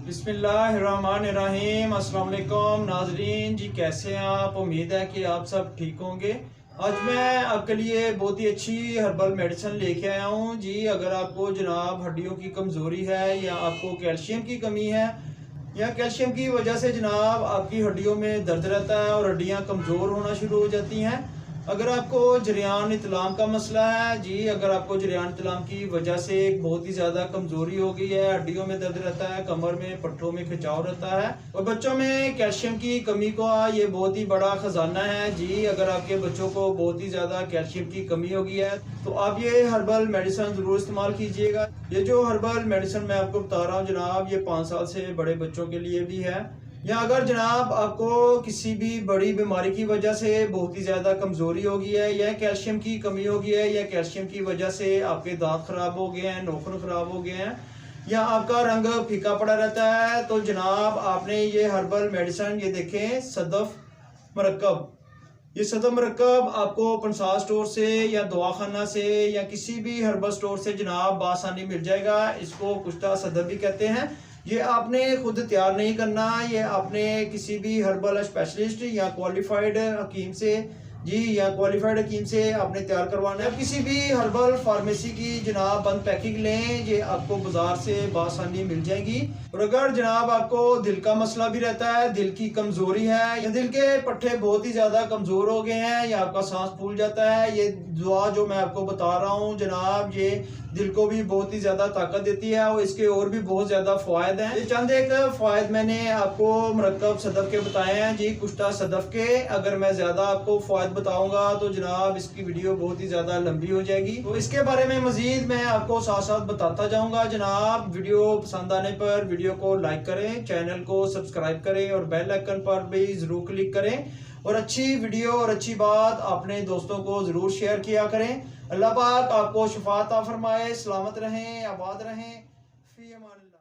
बिस्मिल्लाहिर्रहमानिर्रहीम। अस्सलाम वालेकुम नाजरीन जी, कैसे हैं आप? उम्मीद है कि आप सब ठीक होंगे। आज मैं आपके लिए बहुत ही अच्छी हर्बल मेडिसिन लेके आया हूँ जी। अगर आपको जनाब हड्डियों की कमज़ोरी है या आपको कैल्शियम की कमी है या कैल्शियम की वजह से जनाब आपकी हड्डियों में दर्द रहता है और हड्डियाँ कमज़ोर होना शुरू हो जाती हैं। अगर आपको जरियान इतलाम का मसला है जी, अगर आपको जरियान इतलाम की वजह से बहुत ही ज़्यादा कमज़ोरी हो गई है, हड्डियों में दर्द रहता है, कमर में पट्टों में खिंचाव रहता है और बच्चों में कैल्शियम की कमी का ये बहुत ही बड़ा खजाना है जी। अगर आपके बच्चों को बहुत ही ज़्यादा कैल्शियम की कमी हो गई है तो आप ये हर्बल मेडिसिन ज़रूर इस्तेमाल कीजिएगा। ये जो हर्बल मेडिसिन मैं आपको बता रहा हूँ जनाब, ये 5 साल से बड़े बच्चों के लिए भी है। या अगर जनाब आपको किसी भी बड़ी बीमारी की वजह से बहुत ही ज़्यादा कमज़ोरी हो गई है या कैल्शियम की कमी हो गई है या कैल्शियम की वजह से आपके दांत खराब हो गए हैं, नाखून खराब हो गए हैं या आपका रंग फीका पड़ा रहता है, तो जनाब आपने ये हर्बल मेडिसिन ये देखें सदफ मरकब। ये सदफ मरकब आपको पंसार स्टोर से या दवाखाना से या किसी भी हर्बल स्टोर से जनाब बासानी मिल जाएगा। इसको कुश्ता सदफ भी कहते हैं। ये आपने खुद तैयार नहीं करना, ये आपने किसी भी हर्बल स्पेशलिस्ट या क्वालिफाइड हकीम से जी या क्वालिफाइड हकीम से आपने तैयार करवाना है। किसी भी हर्बल फार्मेसी की जनाब बंद पैकिंग लें, ये आपको बाजार से बासानी मिल जाएगी। और अगर जनाब आपको दिल का मसला भी रहता है, दिल की कमजोरी है या दिल के पट्टे बहुत ही ज्यादा कमजोर हो गए हैं या आपका सांस फूल जाता है, ये दुआ जो मैं आपको बता रहा हूँ जनाब ये दिल को भी बहुत ही ज्यादा ताकत देती है और इसके और भी बहुत ज्यादा फायद हैं। ये चंद एक फायद मैंने आपको मरकब सदफ के बताए हैं जी, कुश्ता सदफ के। अगर मैं ज्यादा आपको फायद बताऊंगा तो जनाब इसकी वीडियो बहुत ही ज्यादा लंबी हो जाएगी, तो इसके बारे में मजीद मैं आपको साथ साथ बताता जाऊंगा जनाब। वीडियो पसंद आने पर वीडियो को लाइक करें, चैनल को सब्सक्राइब करें और बेल आइकन पर भी जरूर क्लिक करें और अच्छी वीडियो और अच्छी बात अपने दोस्तों को जरूर शेयर किया करें। अल्लाह पाक आपको शिफा अता फरमाए, सलामत रहें, आबाद रहें। फी अमान अल्लाह।